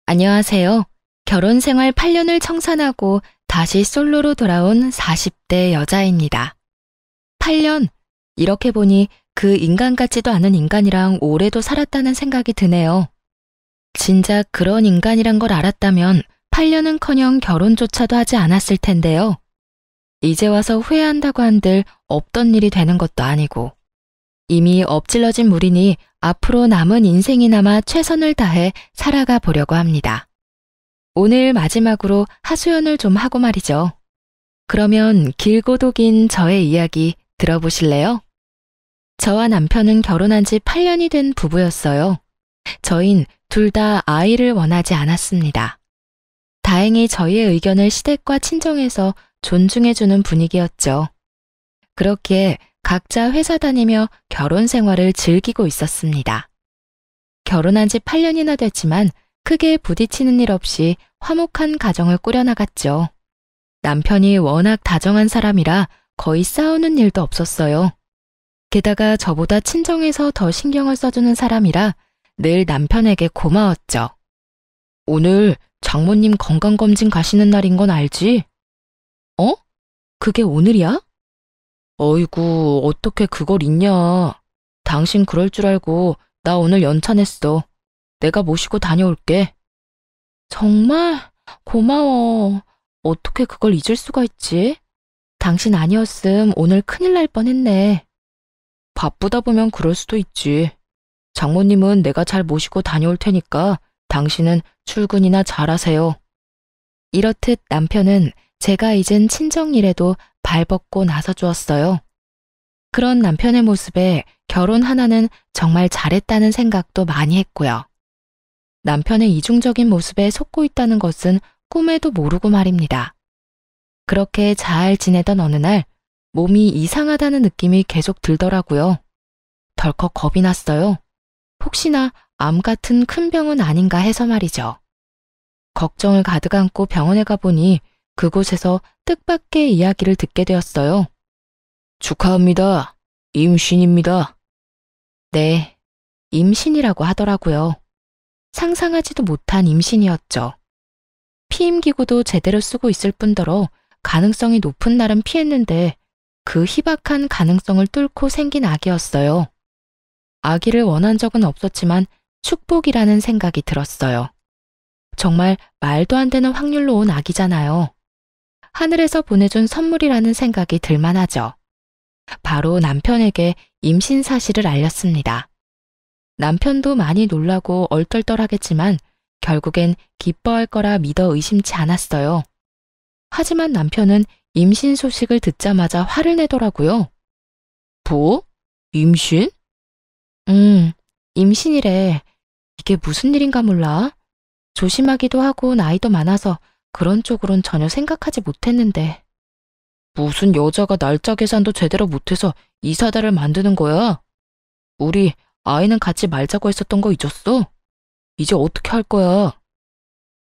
안녕하세요. 결혼 생활 8년을 청산하고 다시 솔로로 돌아온 40대 여자입니다. 8년? 이렇게 보니 그 인간 같지도 않은 인간이랑 오래도 살았다는 생각이 드네요. 진작 그런 인간이란 걸 알았다면 8년은커녕 결혼조차도 하지 않았을 텐데요. 이제 와서 후회한다고 한들 없던 일이 되는 것도 아니고 이미 엎질러진 물이니 앞으로 남은 인생이나마 최선을 다해 살아가 보려고 합니다. 오늘 마지막으로 하소연을 좀 하고 말이죠. 그러면 길고도 긴 저의 이야기 들어보실래요? 저와 남편은 결혼한 지 8년이 된 부부였어요. 저흰 둘 다 아이를 원하지 않았습니다. 다행히 저희의 의견을 시댁과 친정에서 존중해주는 분위기였죠. 그렇기에 각자 회사 다니며 결혼 생활을 즐기고 있었습니다. 결혼한 지 8년이나 됐지만 크게 부딪히는 일 없이 화목한 가정을 꾸려나갔죠. 남편이 워낙 다정한 사람이라 거의 싸우는 일도 없었어요. 게다가 저보다 친정에서 더 신경을 써주는 사람이라 늘 남편에게 고마웠죠. 오늘 장모님 건강검진 가시는 날인 건 알지? 어? 그게 오늘이야? 어이구, 어떻게 그걸 잊냐. 당신 그럴 줄 알고 나 오늘 연차냈어. 내가 모시고 다녀올게. 정말? 고마워. 어떻게 그걸 잊을 수가 있지? 당신 아니었음 오늘 큰일 날 뻔했네. 바쁘다 보면 그럴 수도 있지. 장모님은 내가 잘 모시고 다녀올 테니까 당신은 출근이나 잘하세요. 이렇듯 남편은 제가 잊은 친정 일에도 발벗고 나서주었어요. 그런 남편의 모습에 결혼 하나는 정말 잘했다는 생각도 많이 했고요. 남편의 이중적인 모습에 속고 있다는 것은 꿈에도 모르고 말입니다. 그렇게 잘 지내던 어느 날 몸이 이상하다는 느낌이 계속 들더라고요. 덜컥 겁이 났어요. 혹시나 암 같은 큰 병은 아닌가 해서 말이죠. 걱정을 가득 안고 병원에 가보니 그곳에서 뜻밖의 이야기를 듣게 되었어요. 축하합니다. 임신입니다. 네, 임신이라고 하더라고요. 상상하지도 못한 임신이었죠. 피임기구도 제대로 쓰고 있을 뿐더러 가능성이 높은 날은 피했는데 그 희박한 가능성을 뚫고 생긴 아기였어요. 아기를 원한 적은 없었지만 축복이라는 생각이 들었어요. 정말 말도 안 되는 확률로 온 아기잖아요. 하늘에서 보내준 선물이라는 생각이 들만하죠. 바로 남편에게 임신 사실을 알렸습니다. 남편도 많이 놀라고 얼떨떨하겠지만 결국엔 기뻐할 거라 믿어 의심치 않았어요. 하지만 남편은 임신 소식을 듣자마자 화를 내더라고요. 뭐? 임신? 임신이래. 이게 무슨 일인가 몰라. 조심하기도 하고 나이도 많아서 그런 쪽으론 전혀 생각하지 못했는데. 무슨 여자가 날짜 계산도 제대로 못해서 이사다를 만드는 거야? 우리 아이는 같이 말자고 했었던 거 잊었어? 이제 어떻게 할 거야?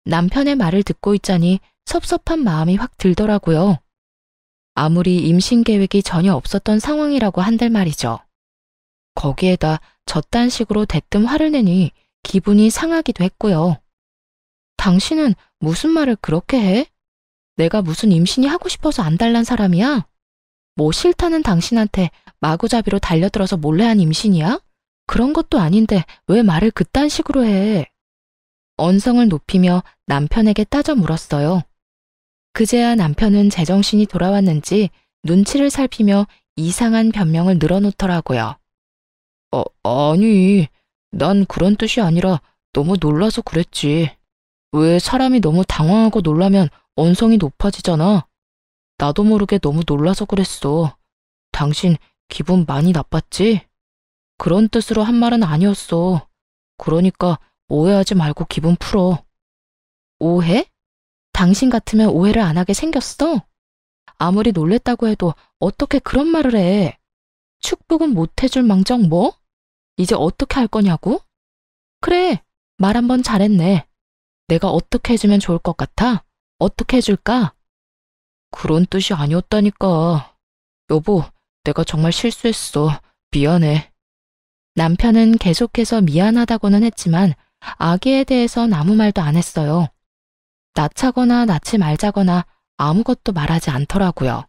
남편의 말을 듣고 있자니 섭섭한 마음이 확 들더라고요. 아무리 임신 계획이 전혀 없었던 상황이라고 한들 말이죠. 거기에다 저딴 식으로 대뜸 화를 내니 기분이 상하기도 했고요. 당신은 무슨 말을 그렇게 해? 내가 무슨 임신이 하고 싶어서 안달난 사람이야? 뭐 싫다는 당신한테 마구잡이로 달려들어서 몰래 한 임신이야? 그런 것도 아닌데 왜 말을 그딴 식으로 해? 언성을 높이며 남편에게 따져 물었어요. 그제야 남편은 제정신이 돌아왔는지 눈치를 살피며 이상한 변명을 늘어놓더라고요. 아니, 난 그런 뜻이 아니라 너무 놀라서 그랬지. 왜 사람이 너무 당황하고 놀라면 언성이 높아지잖아. 나도 모르게 너무 놀라서 그랬어. 당신 기분 많이 나빴지? 그런 뜻으로 한 말은 아니었어. 그러니까 오해하지 말고 기분 풀어. 오해? 당신 같으면 오해를 안 하게 생겼어? 아무리 놀랬다고 해도 어떻게 그런 말을 해? 축복은 못 해줄 망정 뭐? 이제 어떻게 할 거냐고? 그래, 말 한번 잘했네. 내가 어떻게 해주면 좋을 것 같아? 어떻게 해줄까? 그런 뜻이 아니었다니까. 여보, 내가 정말 실수했어. 미안해. 남편은 계속해서 미안하다고는 했지만 아기에 대해선 아무 말도 안 했어요. 낳자거나 낳지 말자거나 아무것도 말하지 않더라고요.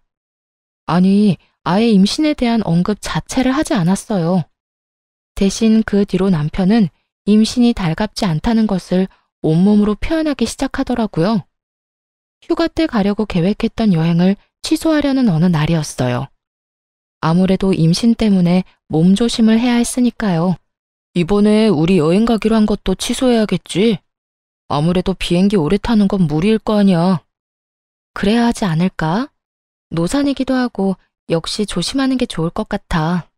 아니, 아예 임신에 대한 언급 자체를 하지 않았어요. 대신 그 뒤로 남편은 임신이 달갑지 않다는 것을 온몸으로 표현하기 시작하더라고요. 휴가 때 가려고 계획했던 여행을 취소하려는 어느 날이었어요. 아무래도 임신 때문에 몸조심을 해야 했으니까요. 이번에 우리 여행 가기로 한 것도 취소해야겠지. 아무래도 비행기 오래 타는 건 무리일 거 아니야. 그래야 하지 않을까? 노산이기도 하고 역시 조심하는 게 좋을 것 같아.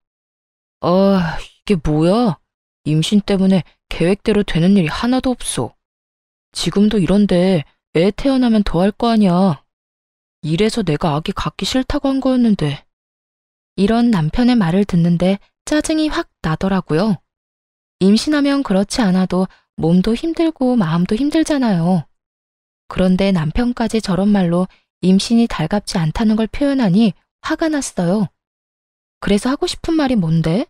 이게 뭐야? 임신 때문에 계획대로 되는 일이 하나도 없어. 지금도 이런데 애 태어나면 더 할 거 아니야. 이래서 내가 아기 갖기 싫다고 한 거였는데. 이런 남편의 말을 듣는데 짜증이 확 나더라고요. 임신하면 그렇지 않아도 몸도 힘들고 마음도 힘들잖아요. 그런데 남편까지 저런 말로 임신이 달갑지 않다는 걸 표현하니 화가 났어요. 그래서 하고 싶은 말이 뭔데?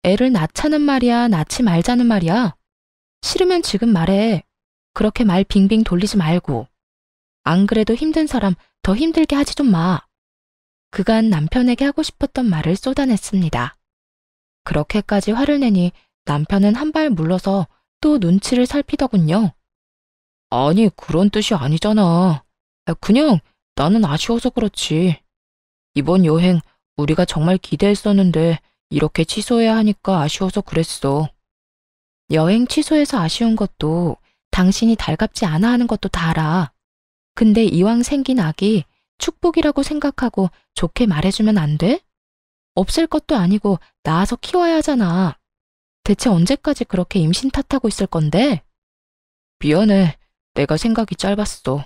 애를 낳자는 말이야, 낳지 말자는 말이야? 싫으면 지금 말해. 그렇게 말 빙빙 돌리지 말고. 안 그래도 힘든 사람 더 힘들게 하지 좀 마. 그간 남편에게 하고 싶었던 말을 쏟아냈습니다. 그렇게까지 화를 내니 남편은 한 발 물러서 또 눈치를 살피더군요. 아니, 그런 뜻이 아니잖아. 그냥 나는 아쉬워서 그렇지. 이번 여행 우리가 정말 기대했었는데 이렇게 취소해야 하니까 아쉬워서 그랬어. 여행 취소해서 아쉬운 것도 당신이 달갑지 않아 하는 것도 다 알아. 근데 이왕 생긴 아기 축복이라고 생각하고 좋게 말해주면 안 돼? 없을 것도 아니고 낳아서 키워야 하잖아. 대체 언제까지 그렇게 임신 탓하고 있을 건데? 미안해. 내가 생각이 짧았어.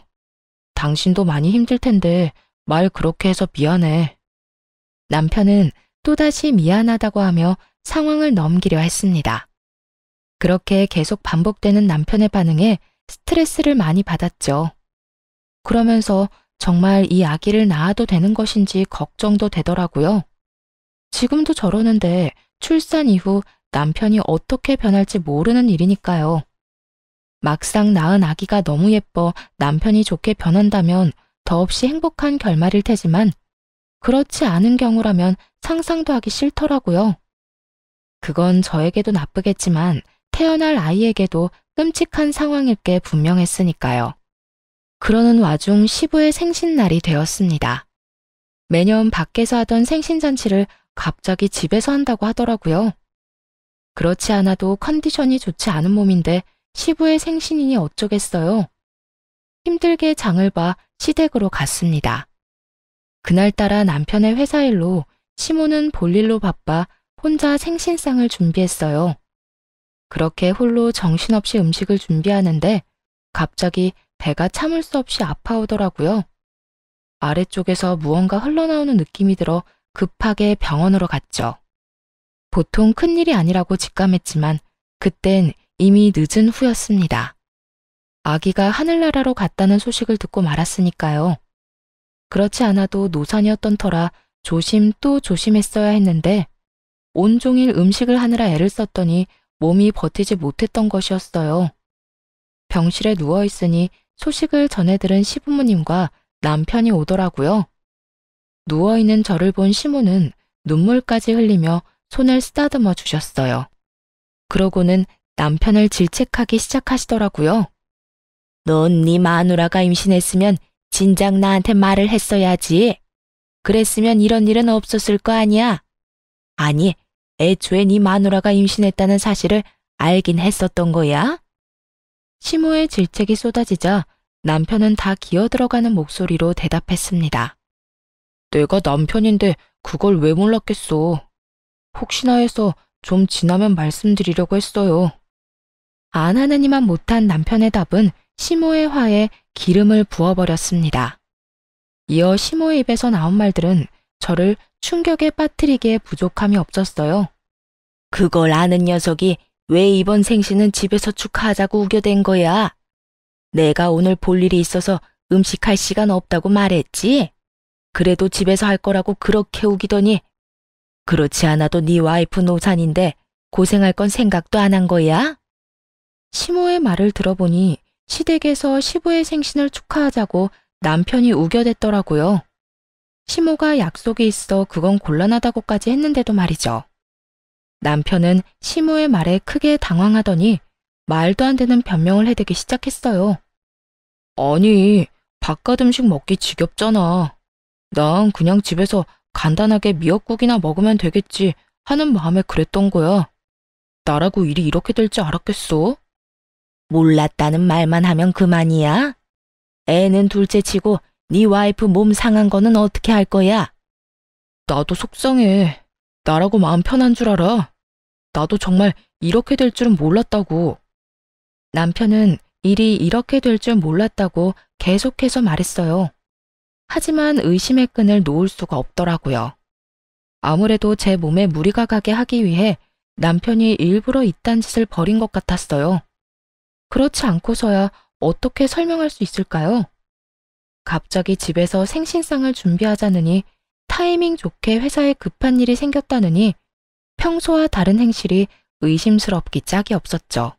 당신도 많이 힘들 텐데 말 그렇게 해서 미안해. 남편은 또다시 미안하다고 하며 상황을 넘기려 했습니다. 그렇게 계속 반복되는 남편의 반응에 스트레스를 많이 받았죠. 그러면서 정말 이 아기를 낳아도 되는 것인지 걱정도 되더라고요. 지금도 저러는데 출산 이후 남편이 어떻게 변할지 모르는 일이니까요. 막상 낳은 아기가 너무 예뻐 남편이 좋게 변한다면 더없이 행복한 결말일 테지만 그렇지 않은 경우라면 상상도 하기 싫더라고요. 그건 저에게도 나쁘겠지만 태어날 아이에게도 끔찍한 상황일 게 분명했으니까요. 그러는 와중 시부의 생신날이 되었습니다. 매년 밖에서 하던 생신잔치를 갑자기 집에서 한다고 하더라고요. 그렇지 않아도 컨디션이 좋지 않은 몸인데 시부의 생신이니 어쩌겠어요. 힘들게 장을 봐 시댁으로 갔습니다. 그날따라 남편의 회사 일로 시모는 볼일로 바빠 혼자 생신상을 준비했어요. 그렇게 홀로 정신없이 음식을 준비하는데 갑자기 배가 참을 수 없이 아파오더라고요. 아래쪽에서 무언가 흘러나오는 느낌이 들어 급하게 병원으로 갔죠. 보통 큰일이 아니라고 직감했지만 그땐 이미 늦은 후였습니다. 아기가 하늘나라로 갔다는 소식을 듣고 말았으니까요. 그렇지 않아도 노산이었던 터라 조심 또 조심했어야 했는데 온종일 음식을 하느라 애를 썼더니 몸이 버티지 못했던 것이었어요. 병실에 누워있으니 소식을 전해 들은 시부모님과 남편이 오더라고요. 누워있는 저를 본 시모는 눈물까지 흘리며 손을 쓰다듬어 주셨어요. 그러고는 남편을 질책하기 시작하시더라고요. 넌 네 마누라가 임신했으면 진작 나한테 말을 했어야지. 그랬으면 이런 일은 없었을 거 아니야. 아니, 애초에 네 마누라가 임신했다는 사실을 알긴 했었던 거야? 시모의 질책이 쏟아지자 남편은 다 기어들어가는 목소리로 대답했습니다. 내가 남편인데 그걸 왜 몰랐겠어. 혹시나 해서 좀 지나면 말씀드리려고 했어요. 안 하느니만 못한 남편의 답은 시모의 화에 기름을 부어버렸습니다. 이어 시모의 입에서 나온 말들은 저를 충격에 빠뜨리기에 부족함이 없었어요. 그걸 아는 녀석이 왜 이번 생신은 집에서 축하하자고 우겨댄 거야? 내가 오늘 볼 일이 있어서 음식할 시간 없다고 말했지? 그래도 집에서 할 거라고 그렇게 우기더니 그렇지 않아도 네 와이프 노산인데 고생할 건 생각도 안 한 거야? 시모의 말을 들어보니 시댁에서 시부의 생신을 축하하자고 남편이 우겨댔더라고요. 시모가 약속이 있어 그건 곤란하다고까지 했는데도 말이죠. 남편은 시모의 말에 크게 당황하더니 말도 안 되는 변명을 해대기 시작했어요. 아니, 바깥 음식 먹기 지겹잖아. 난 그냥 집에서 간단하게 미역국이나 먹으면 되겠지 하는 마음에 그랬던 거야. 나라고 일이 이렇게 될 줄 알았겠어? 몰랐다는 말만 하면 그만이야? 애는 둘째치고 네 와이프 몸 상한 거는 어떻게 할 거야? 나도 속상해. 나라고 마음 편한 줄 알아. 나도 정말 이렇게 될 줄은 몰랐다고. 남편은 일이 이렇게 될 줄 몰랐다고 계속해서 말했어요. 하지만 의심의 끈을 놓을 수가 없더라고요. 아무래도 제 몸에 무리가 가게 하기 위해 남편이 일부러 이딴 짓을 벌인 것 같았어요. 그렇지 않고서야 어떻게 설명할 수 있을까요? 갑자기 집에서 생신상을 준비하자느니 타이밍 좋게 회사에 급한 일이 생겼다느니 평소와 다른 행실이 의심스럽기 짝이 없었죠.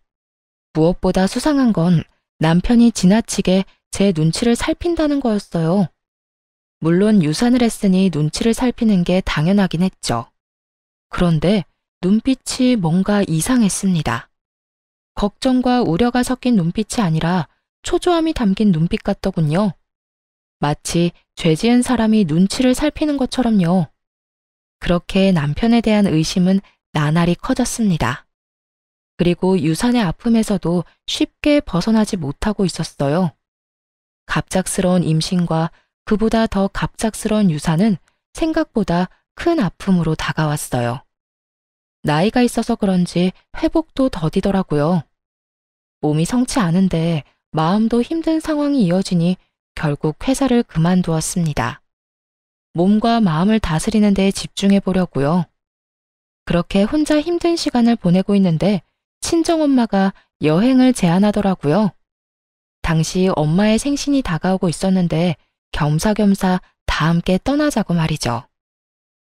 무엇보다 수상한 건 남편이 지나치게 제 눈치를 살핀다는 거였어요. 물론 유산을 했으니 눈치를 살피는 게 당연하긴 했죠. 그런데 눈빛이 뭔가 이상했습니다. 걱정과 우려가 섞인 눈빛이 아니라 초조함이 담긴 눈빛 같더군요. 마치 죄 지은 사람이 눈치를 살피는 것처럼요. 그렇게 남편에 대한 의심은 나날이 커졌습니다. 그리고 유산의 아픔에서도 쉽게 벗어나지 못하고 있었어요. 갑작스러운 임신과 그보다 더 갑작스러운 유산은 생각보다 큰 아픔으로 다가왔어요. 나이가 있어서 그런지 회복도 더디더라고요. 몸이 성치 않은데 마음도 힘든 상황이 이어지니 결국 회사를 그만두었습니다. 몸과 마음을 다스리는 데 집중해 보려고요. 그렇게 혼자 힘든 시간을 보내고 있는데 친정엄마가 여행을 제안하더라고요. 당시 엄마의 생신이 다가오고 있었는데 겸사겸사 다 함께 떠나자고 말이죠.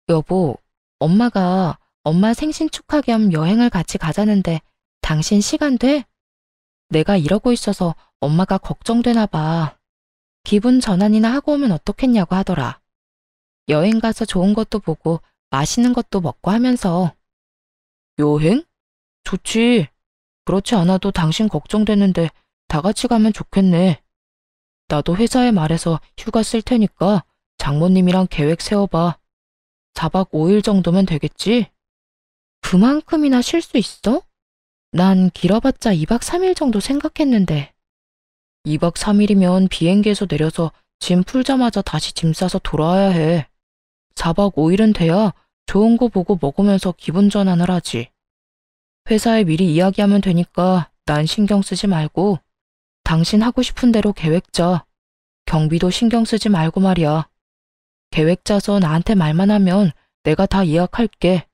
여보, 엄마가 엄마 생신 축하 겸 여행을 같이 가자는데 당신 시간 돼? 내가 이러고 있어서 엄마가 걱정되나 봐. 기분 전환이나 하고 오면 어떻겠냐고 하더라. 여행 가서 좋은 것도 보고 맛있는 것도 먹고 하면서. 여행? 좋지. 그렇지 않아도 당신 걱정되는데 다 같이 가면 좋겠네. 나도 회사에 말해서 휴가 쓸 테니까 장모님이랑 계획 세워봐. 4박 5일 정도면 되겠지? 그만큼이나 쉴 수 있어? 난 길어봤자 2박 3일 정도 생각했는데. 2박 3일이면 비행기에서 내려서 짐 풀자마자 다시 짐 싸서 돌아와야 해. 4박 5일은 돼야 좋은 거 보고 먹으면서 기분 전환을 하지. 회사에 미리 이야기하면 되니까 난 신경 쓰지 말고 당신 하고 싶은 대로 계획 짜. 경비도 신경 쓰지 말고 말이야. 계획 짜서 나한테 말만 하면 내가 다 예약할게.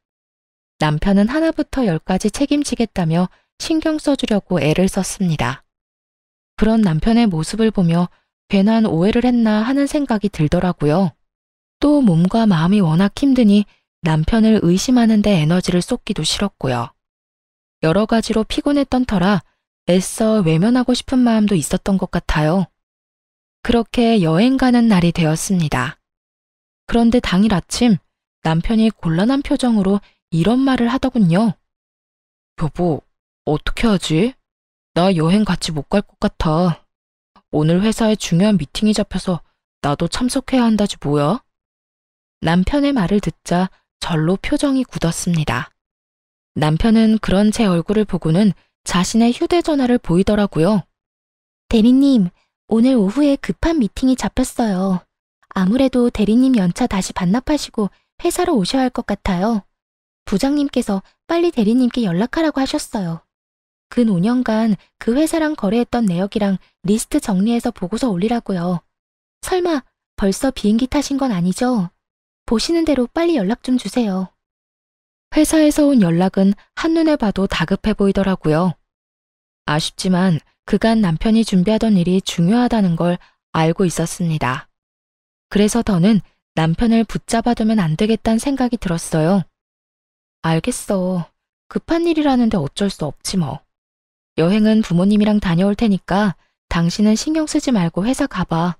남편은 하나부터 열까지 책임지겠다며 신경 써주려고 애를 썼습니다. 그런 남편의 모습을 보며 괜한 오해를 했나 하는 생각이 들더라고요. 또 몸과 마음이 워낙 힘드니 남편을 의심하는 데 에너지를 쏟기도 싫었고요. 여러 가지로 피곤했던 터라 애써 외면하고 싶은 마음도 있었던 것 같아요. 그렇게 여행 가는 날이 되었습니다. 그런데 당일 아침 남편이 곤란한 표정으로 이런 말을 하더군요. 여보, 어떻게 하지? 나 여행 같이 못 갈 것 같아. 오늘 회사에 중요한 미팅이 잡혀서 나도 참석해야 한다지 뭐야? 남편의 말을 듣자 절로 표정이 굳었습니다. 남편은 그런 제 얼굴을 보고는 자신의 휴대전화를 보이더라고요. 대리님, 오늘 오후에 급한 미팅이 잡혔어요. 아무래도 대리님 연차 다시 반납하시고 회사로 오셔야 할 것 같아요. 부장님께서 빨리 대리님께 연락하라고 하셨어요. 근 5년간 그 회사랑 거래했던 내역이랑 리스트 정리해서 보고서 올리라고요. 설마 벌써 비행기 타신 건 아니죠? 보시는 대로 빨리 연락 좀 주세요. 회사에서 온 연락은 한눈에 봐도 다급해 보이더라고요. 아쉽지만 그간 남편이 준비하던 일이 중요하다는 걸 알고 있었습니다. 그래서 더는 남편을 붙잡아두면 안 되겠다는 생각이 들었어요. 알겠어. 급한 일이라는데 어쩔 수 없지 뭐. 여행은 부모님이랑 다녀올 테니까 당신은 신경 쓰지 말고 회사 가봐.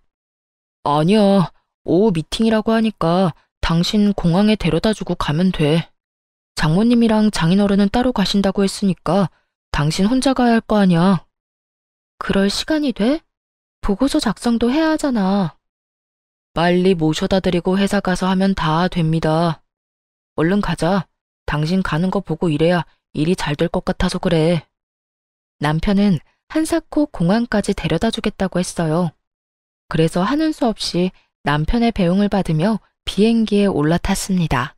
아니야. 오후 미팅이라고 하니까 당신 공항에 데려다주고 가면 돼. 장모님이랑 장인어른은 따로 가신다고 했으니까 당신 혼자 가야 할 거 아니야. 그럴 시간이 돼? 보고서 작성도 해야 하잖아. 빨리 모셔다 드리고 회사 가서 하면 다 됩니다. 얼른 가자. 당신 가는 거 보고 일해야 일이 잘 될 것 같아서 그래. 남편은 한사코 공항까지 데려다 주겠다고 했어요. 그래서 하는 수 없이 남편의 배웅을 받으며 비행기에 올라탔습니다.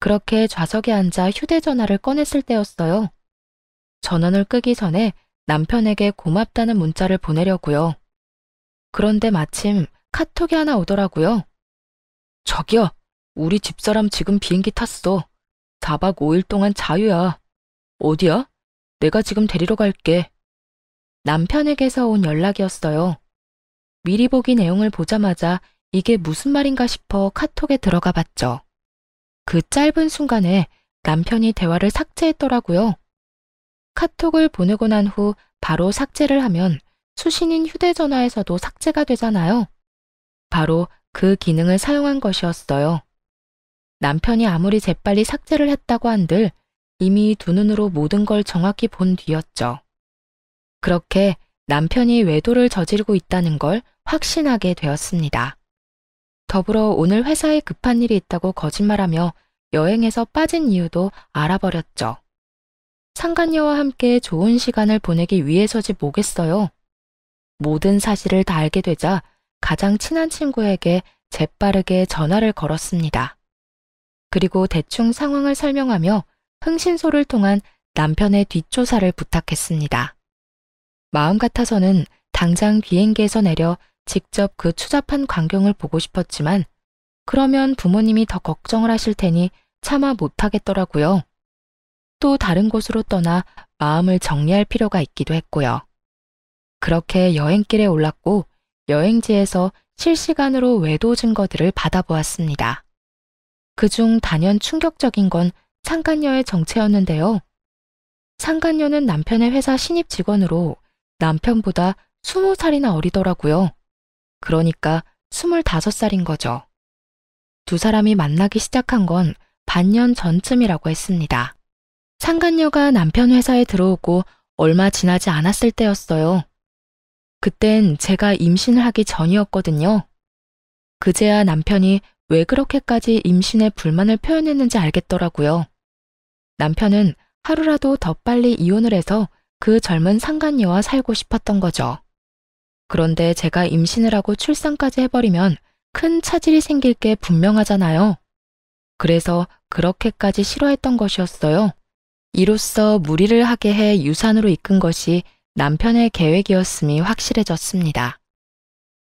그렇게 좌석에 앉아 휴대전화를 꺼냈을 때였어요. 전원을 끄기 전에 남편에게 고맙다는 문자를 보내려고요. 그런데 마침 카톡이 하나 오더라고요. 저기요, 우리 집사람 지금 비행기 탔어. 4박 5일 동안 자유야. 어디야? 내가 지금 데리러 갈게. 남편에게서 온 연락이었어요. 미리 보기 내용을 보자마자 이게 무슨 말인가 싶어 카톡에 들어가 봤죠. 그 짧은 순간에 남편이 대화를 삭제했더라고요. 카톡을 보내고 난 후 바로 삭제를 하면 수신인 휴대전화에서도 삭제가 되잖아요. 바로 그 기능을 사용한 것이었어요. 남편이 아무리 재빨리 삭제를 했다고 한들 이미 두 눈으로 모든 걸 정확히 본 뒤였죠. 그렇게 남편이 외도를 저지르고 있다는 걸 확신하게 되었습니다. 더불어 오늘 회사에 급한 일이 있다고 거짓말하며 여행에서 빠진 이유도 알아버렸죠. 상간녀와 함께 좋은 시간을 보내기 위해서지 뭐겠어요. 모든 사실을 다 알게 되자 가장 친한 친구에게 재빠르게 전화를 걸었습니다. 그리고 대충 상황을 설명하며 흥신소를 통한 남편의 뒷조사를 부탁했습니다. 마음 같아서는 당장 비행기에서 내려 직접 그 추잡한 광경을 보고 싶었지만 그러면 부모님이 더 걱정을 하실 테니 차마 못하겠더라고요. 또 다른 곳으로 떠나 마음을 정리할 필요가 있기도 했고요. 그렇게 여행길에 올랐고 여행지에서 실시간으로 외도 증거들을 받아보았습니다. 그중 단연 충격적인 건 상간녀의 정체였는데요. 상간녀는 남편의 회사 신입 직원으로 남편보다 20살이나 어리더라고요. 그러니까 25살인 거죠. 두 사람이 만나기 시작한 건 반년 전쯤이라고 했습니다. 상간녀가 남편 회사에 들어오고 얼마 지나지 않았을 때였어요. 그땐 제가 임신을 하기 전이었거든요. 그제야 남편이 왜 그렇게까지 임신에 불만을 표현했는지 알겠더라고요. 남편은 하루라도 더 빨리 이혼을 해서 그 젊은 상간녀와 살고 싶었던 거죠. 그런데 제가 임신을 하고 출산까지 해버리면 큰 차질이 생길 게 분명하잖아요. 그래서 그렇게까지 싫어했던 것이었어요. 이로써 무리를 하게 해 유산으로 이끈 것이 남편의 계획이었음이 확실해졌습니다.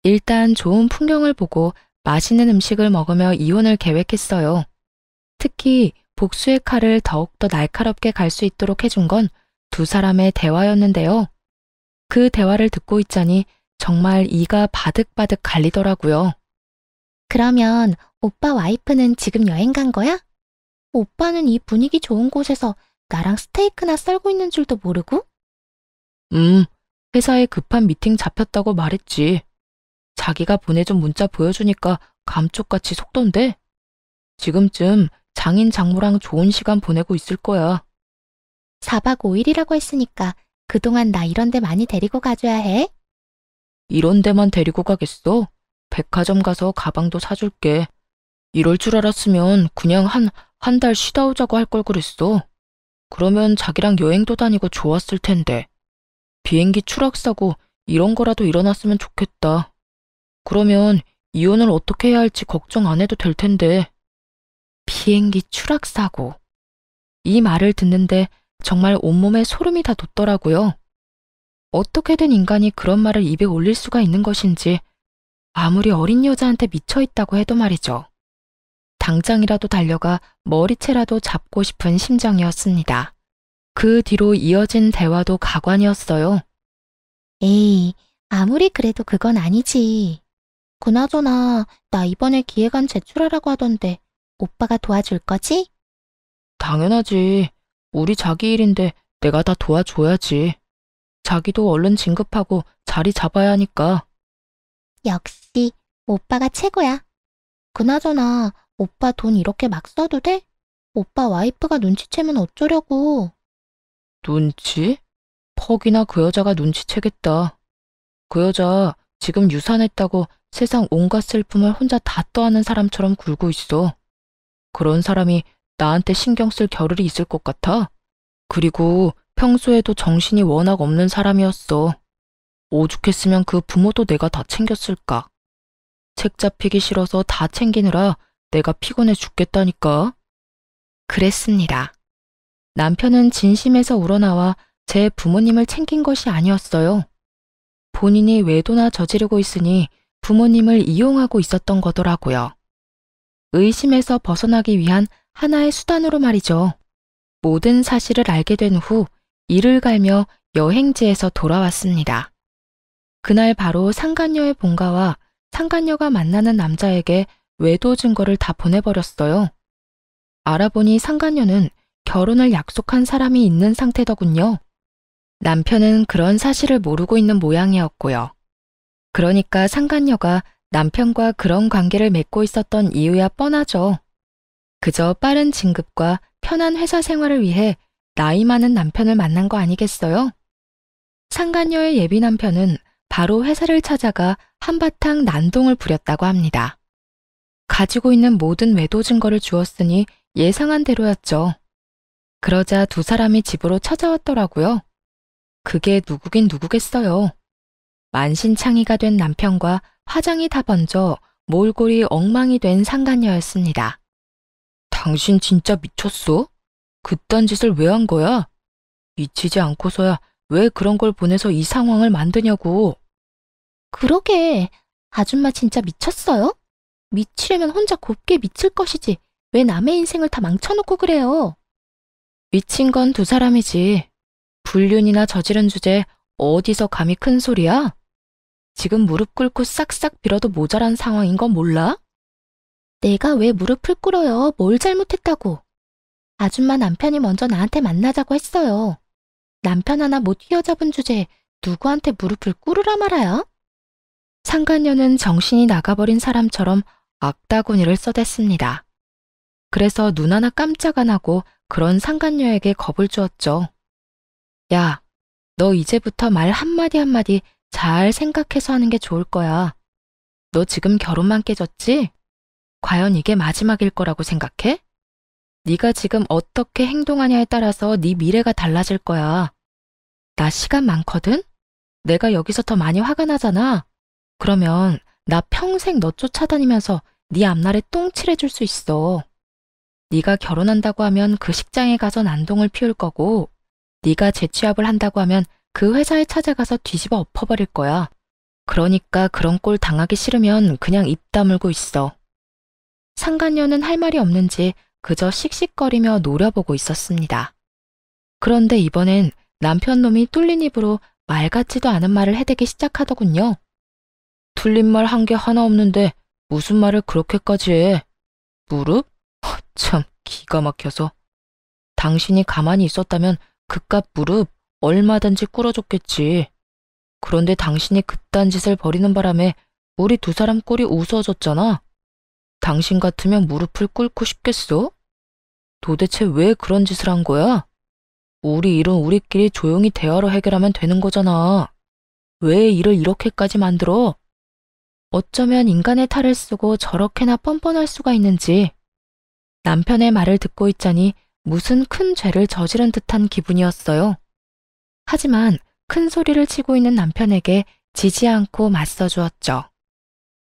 일단 좋은 풍경을 보고 맛있는 음식을 먹으며 이혼을 계획했어요. 특히 복수의 칼을 더욱더 날카롭게 갈 수 있도록 해준 건 두 사람의 대화였는데요. 그 대화를 듣고 있자니 정말 이가 바득바득 갈리더라고요. 그러면 오빠 와이프는 지금 여행 간 거야? 오빠는 이 분위기 좋은 곳에서 나랑 스테이크나 썰고 있는 줄도 모르고? 회사에 급한 미팅 잡혔다고 말했지. 자기가 보내준 문자 보여주니까 감쪽같이 속던데? 지금쯤 장인 장모랑 좋은 시간 보내고 있을 거야. 4박 5일이라고 했으니까 그동안 나 이런 데 많이 데리고 가줘야 해. 이런 데만 데리고 가겠어? 백화점 가서 가방도 사줄게. 이럴 줄 알았으면 그냥 한 달 쉬다 오자고 할 걸 그랬어. 그러면 자기랑 여행도 다니고 좋았을 텐데. 비행기 추락사고 이런 거라도 일어났으면 좋겠다. 그러면 이혼을 어떻게 해야 할지 걱정 안 해도 될 텐데. 비행기 추락사고. 이 말을 듣는데 정말 온몸에 소름이 다 돋더라고요. 어떻게 된 인간이 그런 말을 입에 올릴 수가 있는 것인지 아무리 어린 여자한테 미쳐 있다고 해도 말이죠. 당장이라도 달려가 머리채라도 잡고 싶은 심정이었습니다. 그 뒤로 이어진 대화도 가관이었어요. 에이, 아무리 그래도 그건 아니지. 그나저나 나 이번에 기획안 제출하라고 하던데 오빠가 도와줄 거지? 당연하지. 우리 자기 일인데 내가 다 도와줘야지. 자기도 얼른 진급하고 자리 잡아야 하니까. 역시 오빠가 최고야. 그나저나 오빠 돈 이렇게 막 써도 돼? 오빠 와이프가 눈치채면 어쩌려고. 눈치? 퍽이나 그 여자가 눈치채겠다. 그 여자 지금 유산했다고 세상 온갖 슬픔을 혼자 다 떠안는 사람처럼 굴고 있어. 그런 사람이 나한테 신경 쓸 겨를이 있을 것 같아? 그리고 평소에도 정신이 워낙 없는 사람이었어. 오죽했으면 그 부모도 내가 다 챙겼을까. 책 잡히기 싫어서 다 챙기느라 내가 피곤해 죽겠다니까. 그랬습니다. 남편은 진심에서 우러나와 제 부모님을 챙긴 것이 아니었어요. 본인이 외도나 저지르고 있으니 부모님을 이용하고 있었던 거더라고요. 의심에서 벗어나기 위한 하나의 수단으로 말이죠. 모든 사실을 알게 된 후 이를 갈며 여행지에서 돌아왔습니다. 그날 바로 상간녀의 본가와 상간녀가 만나는 남자에게 외도 증거를 다 보내버렸어요. 알아보니 상간녀는 결혼을 약속한 사람이 있는 상태더군요. 남편은 그런 사실을 모르고 있는 모양이었고요. 그러니까 상간녀가 남편과 그런 관계를 맺고 있었던 이유야 뻔하죠. 그저 빠른 진급과 편한 회사 생활을 위해 나이 많은 남편을 만난 거 아니겠어요? 상간녀의 예비 남편은 바로 회사를 찾아가 한바탕 난동을 부렸다고 합니다. 가지고 있는 모든 외도 증거를 주었으니 예상한 대로였죠. 그러자 두 사람이 집으로 찾아왔더라고요. 그게 누구긴 누구겠어요. 만신창이가 된 남편과 화장이 다 번져 몰골이 엉망이 된 상간녀였습니다. 당신 진짜 미쳤어? 그딴 짓을 왜 한 거야? 미치지 않고서야 왜 그런 걸 보내서 이 상황을 만드냐고. 그러게, 아줌마 진짜 미쳤어요? 미치려면 혼자 곱게 미칠 것이지 왜 남의 인생을 다 망쳐놓고 그래요? 미친 건 두 사람이지. 불륜이나 저지른 주제 어디서 감히 큰 소리야? 지금 무릎 꿇고 싹싹 빌어도 모자란 상황인 건 몰라? 내가 왜 무릎을 꿇어요? 뭘 잘못했다고? 아줌마 남편이 먼저 나한테 만나자고 했어요. 남편 하나 못 휘어잡은 주제에 누구한테 무릎을 꿇으라 말아야? 상간녀는 정신이 나가버린 사람처럼 악다구니를 써댔습니다. 그래서 눈 하나 깜짝 안 하고 그런 상간녀에게 겁을 주었죠. 야, 너 이제부터 말 한마디 한마디 잘 생각해서 하는 게 좋을 거야. 너 지금 결혼만 깨졌지? 과연 이게 마지막일 거라고 생각해? 네가 지금 어떻게 행동하냐에 따라서 네 미래가 달라질 거야. 나 시간 많거든? 내가 여기서 더 많이 화가 나잖아. 그러면 나 평생 너 쫓아다니면서 네 앞날에 똥 칠해줄 수 있어. 네가 결혼한다고 하면 그 식장에 가서 난동을 피울 거고, 네가 재취업을 한다고 하면 그 회사에 찾아가서 뒤집어 엎어버릴 거야. 그러니까 그런 꼴 당하기 싫으면 그냥 입 다물고 있어. 상간녀는 할 말이 없는지 그저 씩씩거리며 노려보고 있었습니다. 그런데 이번엔 남편 놈이 뚫린 입으로 말 같지도 않은 말을 해대기 시작하더군요. 틀린 말 한 게 하나 없는데 무슨 말을 그렇게까지 해? 무릎? 참 기가 막혀서. 당신이 가만히 있었다면 그깟 무릎 얼마든지 꿇어줬겠지. 그런데 당신이 그딴 짓을 벌이는 바람에 우리 두 사람 꼴이 우스워졌잖아. 당신 같으면 무릎을 꿇고 싶겠어? 도대체 왜 그런 짓을 한 거야? 우리 일은 우리끼리 조용히 대화로 해결하면 되는 거잖아. 왜 일을 이렇게까지 만들어? 어쩌면 인간의 탈을 쓰고 저렇게나 뻔뻔할 수가 있는지. 남편의 말을 듣고 있자니 무슨 큰 죄를 저지른 듯한 기분이었어요. 하지만 큰 소리를 치고 있는 남편에게 지지 않고 맞서 주었죠.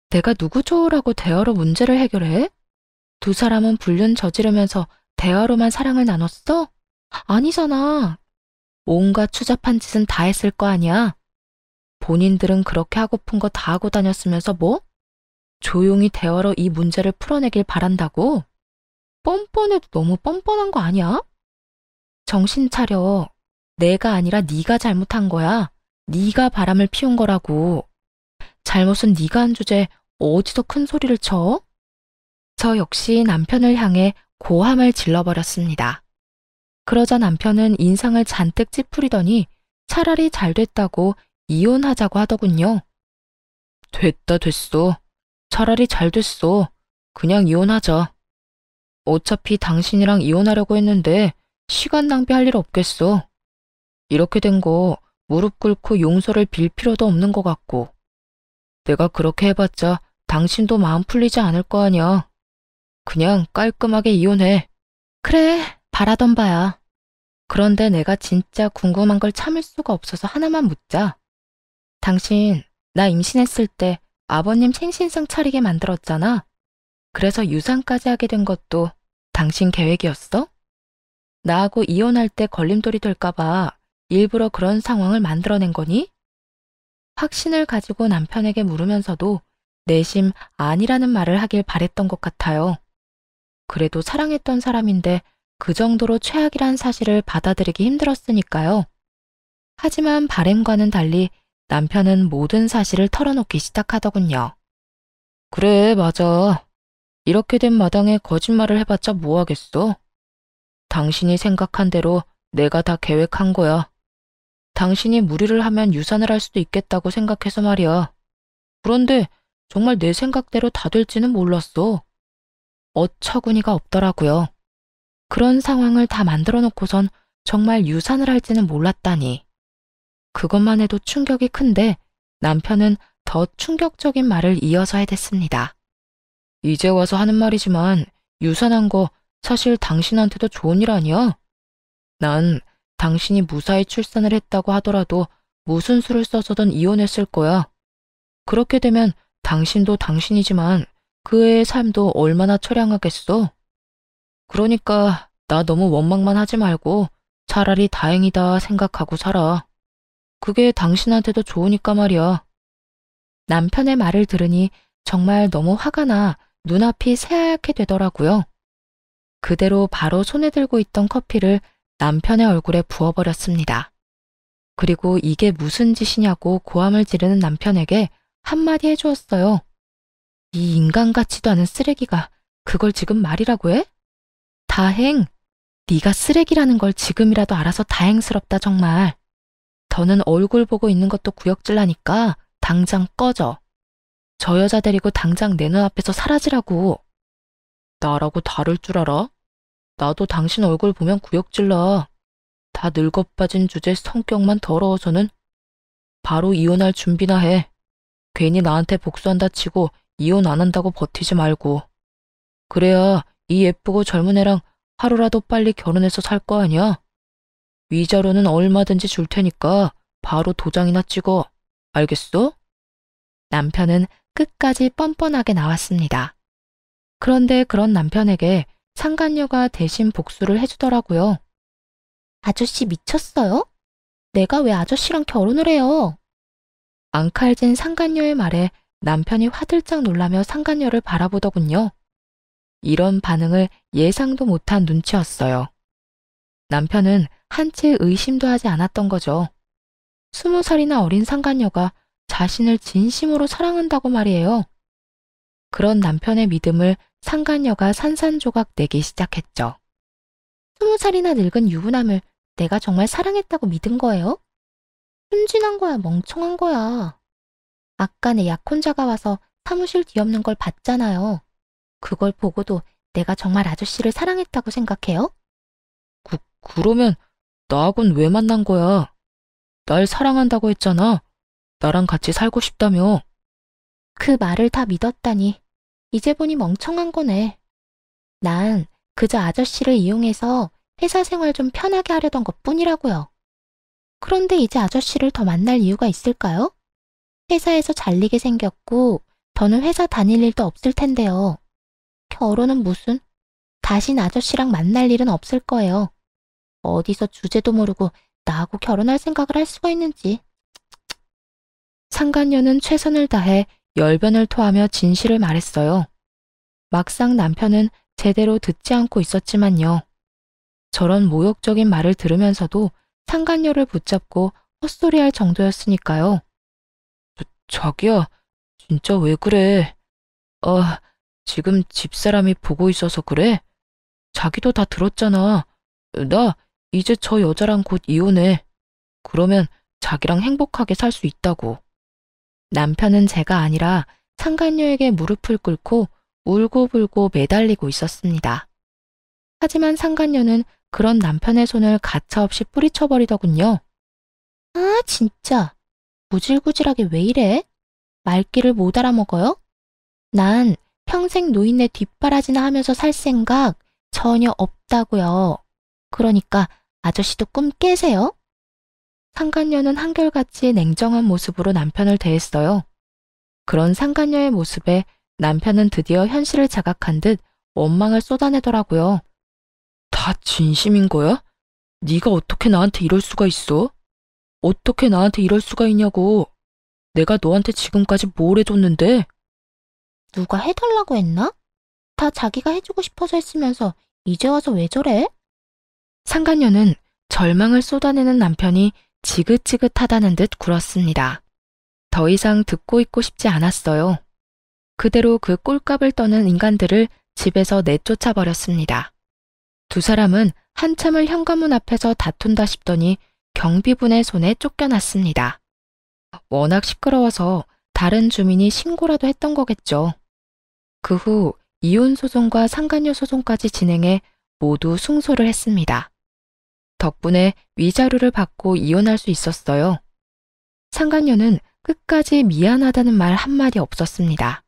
내가 누구 좋으라고 대화로 문제를 해결해? 두 사람은 불륜 저지르면서 대화로만 사랑을 나눴어? 아니잖아. 온갖 추잡한 짓은 다 했을 거 아니야. 본인들은 그렇게 하고픈 거 다 하고 다녔으면서 뭐? 조용히 대화로 이 문제를 풀어내길 바란다고? 뻔뻔해도 너무 뻔뻔한 거 아니야? 정신 차려. 내가 아니라 네가 잘못한 거야. 네가 바람을 피운 거라고. 잘못은 네가 한 주제에 어디서 큰 소리를 쳐? 저 역시 남편을 향해 고함을 질러버렸습니다. 그러자 남편은 인상을 잔뜩 찌푸리더니 차라리 잘 됐다고 이혼하자고 하더군요. 됐다 됐어. 차라리 잘 됐어. 그냥 이혼하자. 어차피 당신이랑 이혼하려고 했는데 시간 낭비할 일 없겠어. 이렇게 된 거 무릎 꿇고 용서를 빌 필요도 없는 것 같고. 내가 그렇게 해봤자 당신도 마음 풀리지 않을 거 아니야. 그냥 깔끔하게 이혼해. 그래, 바라던 바야. 그런데 내가 진짜 궁금한 걸 참을 수가 없어서 하나만 묻자. 당신, 나 임신했을 때 아버님 생신상 차리게 만들었잖아. 그래서 유산까지 하게 된 것도 당신 계획이었어? 나하고 이혼할 때 걸림돌이 될까봐 일부러 그런 상황을 만들어낸 거니? 확신을 가지고 남편에게 물으면서도 내심 아니라는 말을 하길 바랬던 것 같아요. 그래도 사랑했던 사람인데 그 정도로 최악이란 사실을 받아들이기 힘들었으니까요. 하지만 바램과는 달리 남편은 모든 사실을 털어놓기 시작하더군요. 그래, 맞아. 이렇게 된 마당에 거짓말을 해봤자 뭐 하겠어? 당신이 생각한 대로 내가 다 계획한 거야. 당신이 무리를 하면 유산을 할 수도 있겠다고 생각해서 말이야. 그런데 정말 내 생각대로 다 될지는 몰랐어. 어처구니가 없더라고요. 그런 상황을 다 만들어 놓고선 정말 유산을 할지는 몰랐다니. 그것만 해도 충격이 큰데 남편은 더 충격적인 말을 이어서 해댔습니다. 이제 와서 하는 말이지만 유산한 거 사실 당신한테도 좋은 일 아니야? 난 당신이 무사히 출산을 했다고 하더라도 무슨 수를 써서든 이혼했을 거야. 그렇게 되면 당신도 당신이지만 그 애의 삶도 얼마나 처량하겠어. 그러니까 나 너무 원망만 하지 말고 차라리 다행이다 생각하고 살아. 그게 당신한테도 좋으니까 말이야. 남편의 말을 들으니 정말 너무 화가 나 눈앞이 새하얗게 되더라고요. 그대로 바로 손에 들고 있던 커피를 남편의 얼굴에 부어버렸습니다. 그리고 이게 무슨 짓이냐고 고함을 지르는 남편에게 한마디 해주었어요. 이 인간 같지도 않은 쓰레기가 그걸 지금 말이라고 해? 다행, 네가 쓰레기라는 걸 지금이라도 알아서 다행스럽다 정말. 더는 얼굴 보고 있는 것도 구역질나니까 당장 꺼져. 저 여자 데리고 당장 내 눈앞에서 사라지라고. 나라고 다를 줄 알아? 나도 당신 얼굴 보면 구역질나. 다 늙어빠진 주제 성격만 더러워서는 바로 이혼할 준비나 해. 괜히 나한테 복수한다 치고 이혼 안 한다고 버티지 말고. 그래야 이 예쁘고 젊은 애랑 하루라도 빨리 결혼해서 살 거 아니야? 위자료는 얼마든지 줄 테니까 바로 도장이나 찍어. 알겠어? 남편은 끝까지 뻔뻔하게 나왔습니다. 그런데 그런 남편에게 상간녀가 대신 복수를 해주더라고요. 아저씨 미쳤어요? 내가 왜 아저씨랑 결혼을 해요? 앙칼진 상간녀의 말에 남편이 화들짝 놀라며 상간녀를 바라보더군요. 이런 반응을 예상도 못한 눈치였어요. 남편은 한치 의심도 하지 않았던 거죠. 20살이나 어린 상간녀가 자신을 진심으로 사랑한다고 말이에요. 그런 남편의 믿음을 상간녀가 산산조각 내기 시작했죠. 20살이나 늙은 유부남을 내가 정말 사랑했다고 믿은 거예요? 순진한 거야, 멍청한 거야. 아까 내 약혼자가 와서 사무실 뒤엎는 걸 봤잖아요. 그걸 보고도 내가 정말 아저씨를 사랑했다고 생각해요? 그러면 나하고는 왜 만난 거야? 날 사랑한다고 했잖아. 나랑 같이 살고 싶다며. 그 말을 다 믿었다니. 이제 보니 멍청한 거네. 난 그저 아저씨를 이용해서 회사 생활 좀 편하게 하려던 것뿐이라고요. 그런데 이제 아저씨를 더 만날 이유가 있을까요? 회사에서 잘리게 생겼고 더는 회사 다닐 일도 없을 텐데요. 결혼은 무슨? 다신 아저씨랑 만날 일은 없을 거예요. 어디서 주제도 모르고 나하고 결혼할 생각을 할 수가 있는지. 상간녀는 최선을 다해 열변을 토하며 진실을 말했어요. 막상 남편은 제대로 듣지 않고 있었지만요. 저런 모욕적인 말을 들으면서도 상간녀를 붙잡고 헛소리할 정도였으니까요. 자기야, 진짜 왜 그래? 지금 집사람이 보고 있어서 그래? 자기도 다 들었잖아. 나 이제 저 여자랑 곧 이혼해. 그러면 자기랑 행복하게 살 수 있다고. 남편은 제가 아니라 상간녀에게 무릎을 꿇고 울고불고 매달리고 있었습니다. 하지만 상간녀는 그런 남편의 손을 가차없이 뿌리쳐버리더군요. 아, 진짜. 구질구질하게 왜 이래? 말귀를 못 알아먹어요? 난 평생 노인네 뒷바라지나 하면서 살 생각 전혀 없다고요. 그러니까 아저씨도 꿈 깨세요. 상간녀는 한결같이 냉정한 모습으로 남편을 대했어요. 그런 상간녀의 모습에 남편은 드디어 현실을 자각한 듯 원망을 쏟아내더라고요. 다 진심인 거야? 네가 어떻게 나한테 이럴 수가 있어? 어떻게 나한테 이럴 수가 있냐고. 내가 너한테 지금까지 뭘 해줬는데? 누가 해달라고 했나? 다 자기가 해주고 싶어서 했으면서 이제 와서 왜 저래? 상간녀는 절망을 쏟아내는 남편이 지긋지긋하다는 듯 굴었습니다. 더 이상 듣고 있고 싶지 않았어요. 그대로 그 꼴값을 떠는 인간들을 집에서 내쫓아 버렸습니다. 두 사람은 한참을 현관문 앞에서 다툰다 싶더니 경비분의 손에 쫓겨났습니다. 워낙 시끄러워서 다른 주민이 신고라도 했던 거겠죠. 그 후 이혼 소송과 상간녀 소송까지 진행해 모두 승소를 했습니다. 덕분에 위자료를 받고 이혼할 수 있었어요. 상간녀는 끝까지 미안하다는 말 한마디 없었습니다.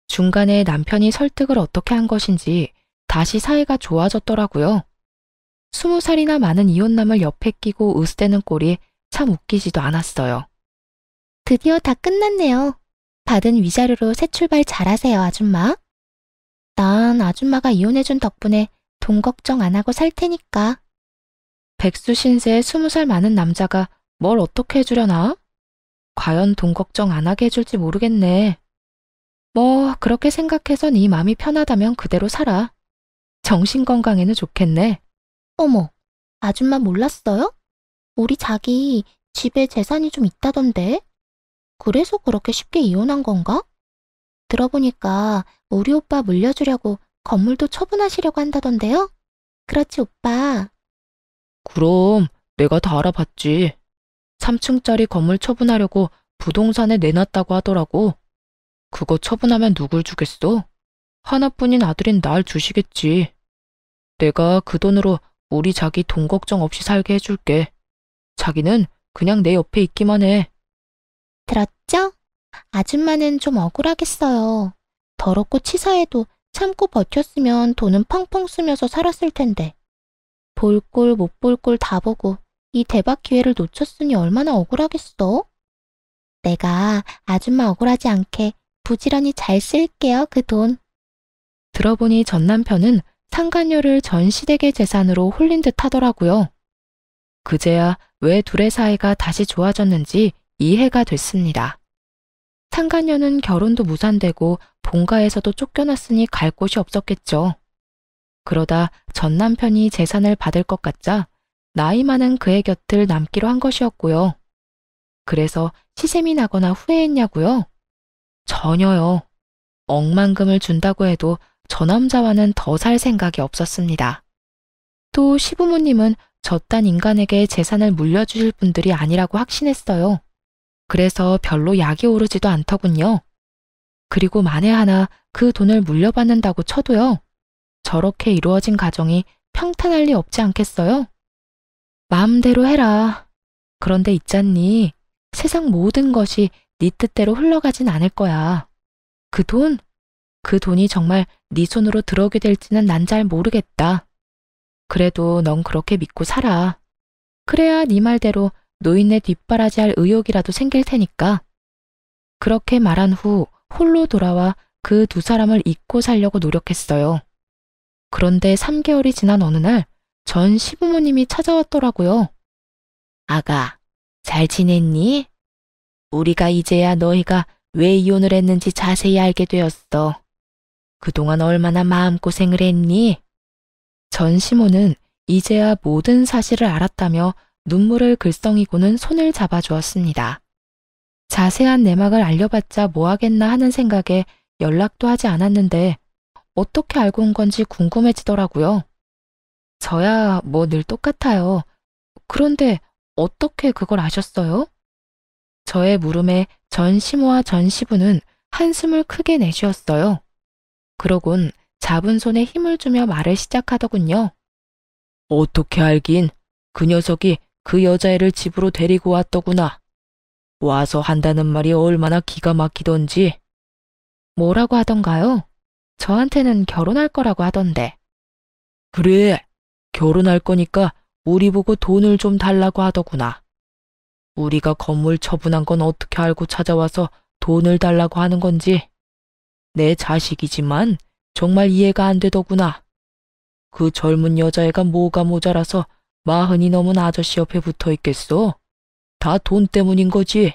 중간에 남편이 설득을 어떻게 한 것인지 다시 사이가 좋아졌더라고요. 20살이나 많은 이혼남을 옆에 끼고 으스대는 꼴이 참 웃기지도 않았어요. 드디어 다 끝났네요. 받은 위자료로 새 출발 잘하세요, 아줌마. 난 아줌마가 이혼해준 덕분에 돈 걱정 안 하고 살 테니까. 백수 신세의 20살 많은 남자가 뭘 어떻게 해주려나? 과연 돈 걱정 안 하게 해줄지 모르겠네. 뭐 그렇게 생각해서 네 맘이 편하다면 그대로 살아. 정신건강에는 좋겠네. 어머, 아줌마 몰랐어요? 우리 자기 집에 재산이 좀 있다던데. 그래서 그렇게 쉽게 이혼한 건가? 들어보니까 우리 오빠 물려주려고 건물도 처분하시려고 한다던데요? 그렇지, 오빠. 그럼 내가 다 알아봤지. 3층짜리 건물 처분하려고 부동산에 내놨다고 하더라고. 그거 처분하면 누굴 주겠어? 하나뿐인 아들인 날 주시겠지. 내가 그 돈으로 우리 자기 돈 걱정 없이 살게 해줄게. 자기는 그냥 내 옆에 있기만 해. 들었죠? 아줌마는 좀 억울하겠어요. 더럽고 치사해도 참고 버텼으면 돈은 펑펑 쓰면서 살았을 텐데. 볼 꼴 못 볼 꼴 다 보고 이 대박 기회를 놓쳤으니 얼마나 억울하겠어? 내가 아줌마 억울하지 않게 부지런히 잘 쓸게요, 그 돈. 들어보니 전 남편은 상간녀를 전 시댁의 재산으로 홀린 듯 하더라고요. 그제야 왜 둘의 사이가 다시 좋아졌는지 이해가 됐습니다. 상간녀는 결혼도 무산되고 본가에서도 쫓겨났으니 갈 곳이 없었겠죠. 그러다 전 남편이 재산을 받을 것 같자 나이 많은 그의 곁을 남기로 한 것이었고요. 그래서 시샘이 나거나 후회했냐고요? 전혀요. 억만금을 준다고 해도 저 남자와는 더 살 생각이 없었습니다. 또 시부모님은 저딴 인간에게 재산을 물려주실 분들이 아니라고 확신했어요. 그래서 별로 약이 오르지도 않더군요. 그리고 만에 하나 그 돈을 물려받는다고 쳐도요. 저렇게 이루어진 가정이 평탄할 리 없지 않겠어요? 마음대로 해라. 그런데 있잖니. 세상 모든 것이 네 뜻대로 흘러가진 않을 거야. 그 돈이 정말 네 손으로 들어오게 될지는 난 잘 모르겠다. 그래도 넌 그렇게 믿고 살아. 그래야 네 말대로 노인네 뒷바라지할 의욕이라도 생길 테니까. 그렇게 말한 후 홀로 돌아와 그 두 사람을 잊고 살려고 노력했어요. 그런데 3개월이 지난 어느 날 전 시부모님이 찾아왔더라고요. 아가, 잘 지냈니? 우리가 이제야 너희가 왜 이혼을 했는지 자세히 알게 되었어. 그동안 얼마나 마음고생을 했니? 전 시모는 이제야 모든 사실을 알았다며 눈물을 글썽이고는 손을 잡아주었습니다. 자세한 내막을 알려봤자 뭐하겠나 하는 생각에 연락도 하지 않았는데 어떻게 알고 온 건지 궁금해지더라고요. 저야 뭐 늘 똑같아요. 그런데 어떻게 그걸 아셨어요? 저의 물음에 전시모와 전시부는 한숨을 크게 내쉬었어요. 그러곤 잡은 손에 힘을 주며 말을 시작하더군요. 어떻게 알긴? 그 녀석이 그 여자애를 집으로 데리고 왔더구나. 와서 한다는 말이 얼마나 기가 막히던지. 뭐라고 하던가요? 저한테는 결혼할 거라고 하던데. 그래, 결혼할 거니까 우리 보고 돈을 좀 달라고 하더구나. 우리가 건물 처분한 건 어떻게 알고 찾아와서 돈을 달라고 하는 건지. 내 자식이지만 정말 이해가 안 되더구나. 그 젊은 여자애가 뭐가 모자라서 40이 넘은 아저씨 옆에 붙어 있겠어? 다 돈 때문인 거지.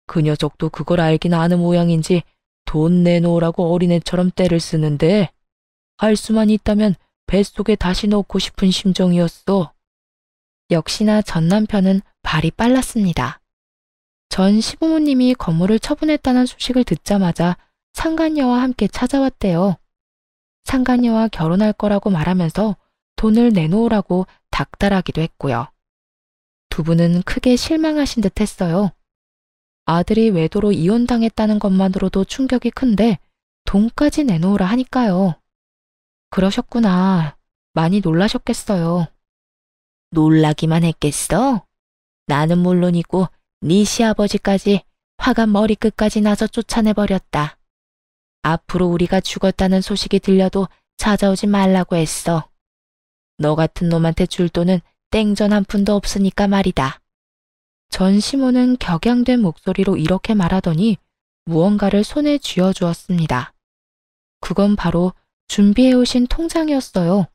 그 녀석도 그걸 알긴 아는 모양인지 돈 내놓으라고 어린애처럼 떼를 쓰는데 할 수만 있다면 뱃속에 다시 넣고 싶은 심정이었어. 역시나 전 남편은 발이 빨랐습니다. 전 시부모님이 건물을 처분했다는 소식을 듣자마자 상간녀와 함께 찾아왔대요. 상간녀와 결혼할 거라고 말하면서 돈을 내놓으라고 닥달하기도 했고요. 두 분은 크게 실망하신 듯 했어요. 아들이 외도로 이혼당했다는 것만으로도 충격이 큰데 돈까지 내놓으라 하니까요. 그러셨구나. 많이 놀라셨겠어요. 놀라기만 했겠어? 나는 물론이고 네 시아버지까지 화가 머리끝까지 나서 쫓아내버렸다. 앞으로 우리가 죽었다는 소식이 들려도 찾아오지 말라고 했어. 너 같은 놈한테 줄 돈은 땡전 한 푼도 없으니까 말이다. 전 시모는 격양된 목소리로 이렇게 말하더니 무언가를 손에 쥐어주었습니다. 그건 바로 준비해오신 통장이었어요.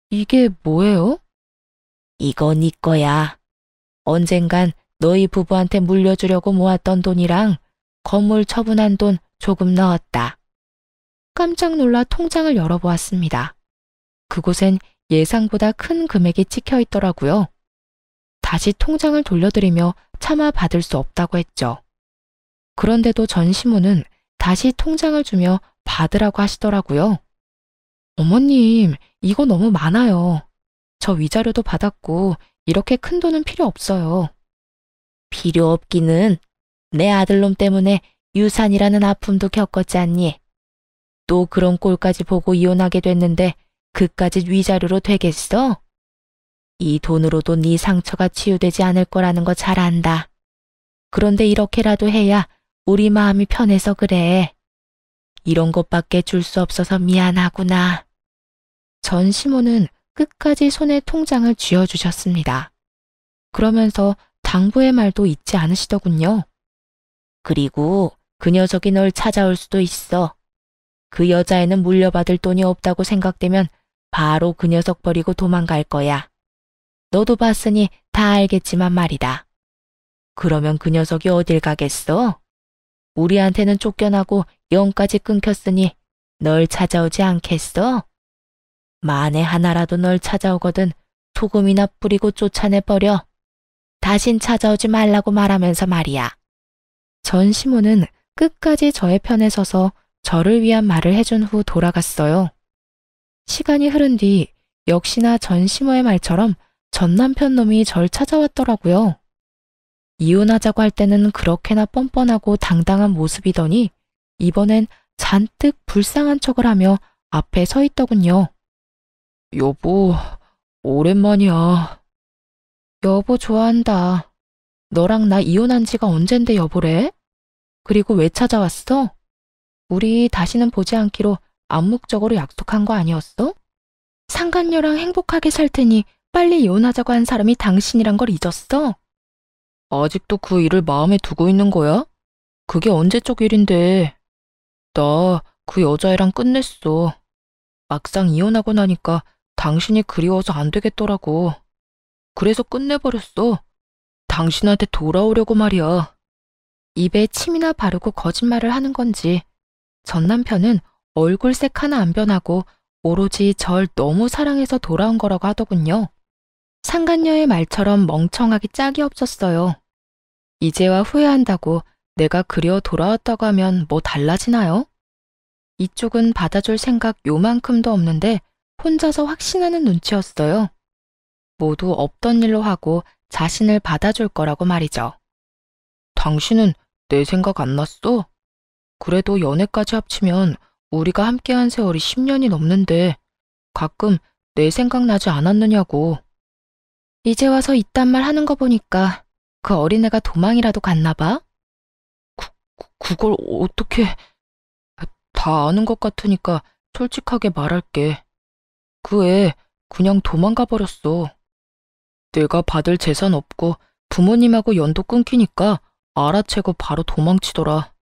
이게 뭐예요? 이거 네 거야. 언젠간 너희 부부한테 물려주려고 모았던 돈이랑 건물 처분한 돈 조금 넣었다. 깜짝 놀라 통장을 열어보았습니다. 그곳엔 예상보다 큰 금액이 찍혀 있더라고요. 다시 통장을 돌려드리며 차마 받을 수 없다고 했죠. 그런데도 전 시모는 다시 통장을 주며 받으라고 하시더라고요. 어머님, 이거 너무 많아요. 저 위자료도 받았고 이렇게 큰 돈은 필요 없어요. 필요 없기는 내 아들놈 때문에 유산이라는 아픔도 겪었지 않니? 또 그런 꼴까지 보고 이혼하게 됐는데 그까짓 위자료로 되겠어? 이 돈으로도 네 상처가 치유되지 않을 거라는 거 잘 안다. 그런데 이렇게라도 해야 우리 마음이 편해서 그래. 이런 것밖에 줄 수 없어서 미안하구나. 전 시모는 끝까지 손에 통장을 쥐어주셨습니다. 그러면서 당부의 말도 잊지 않으시더군요. 그리고 그 녀석이 널 찾아올 수도 있어. 그 여자애는 물려받을 돈이 없다고 생각되면 바로 그 녀석 버리고 도망갈 거야. 너도 봤으니 다 알겠지만 말이다. 그러면 그 녀석이 어딜 가겠어? 우리한테는 쫓겨나고 영까지 끊겼으니 널 찾아오지 않겠어? 만에 하나라도 널 찾아오거든 소금이나 뿌리고 쫓아내버려. 다신 찾아오지 말라고 말하면서 말이야. 전 시모는 끝까지 저의 편에 서서 저를 위한 말을 해준 후 돌아갔어요. 시간이 흐른 뒤 역시나 전 시모의 말처럼 전 남편 놈이 절 찾아왔더라고요. 이혼하자고 할 때는 그렇게나 뻔뻔하고 당당한 모습이더니 이번엔 잔뜩 불쌍한 척을 하며 앞에 서 있더군요. 여보, 오랜만이야. 여보 좋아한다. 너랑 나 이혼한 지가 언젠데 여보래? 그리고 왜 찾아왔어? 우리 다시는 보지 않기로 암묵적으로 약속한 거 아니었어? 상간녀랑 행복하게 살 테니 빨리 이혼하자고 한 사람이 당신이란 걸 잊었어? 아직도 그 일을 마음에 두고 있는 거야? 그게 언제적 일인데. 나 그 여자애랑 끝냈어. 막상 이혼하고 나니까 당신이 그리워서 안 되겠더라고. 그래서 끝내버렸어. 당신한테 돌아오려고 말이야. 입에 침이나 바르고 거짓말을 하는 건지 전 남편은 얼굴색 하나 안 변하고 오로지 절 너무 사랑해서 돌아온 거라고 하더군요. 상간녀의 말처럼 멍청하기 짝이 없었어요. 이제와 후회한다고 내가 그리워 돌아왔다고 하면 뭐 달라지나요? 이쪽은 받아줄 생각 요만큼도 없는데 혼자서 확신하는 눈치였어요. 모두 없던 일로 하고 자신을 받아줄 거라고 말이죠. 당신은 내 생각 안 났어? 그래도 연애까지 합치면 우리가 함께한 세월이 10년이 넘는데 가끔 내 생각 나지 않았느냐고. 이제 와서 이딴 말 하는 거 보니까 그 어린애가 도망이라도 갔나 봐? 그걸 어떻게... 다 아는 것 같으니까 솔직하게 말할게. 그 애 그냥 도망가 버렸어. 내가 받을 재산 없고 부모님하고 연도 끊기니까 알아채고 바로 도망치더라.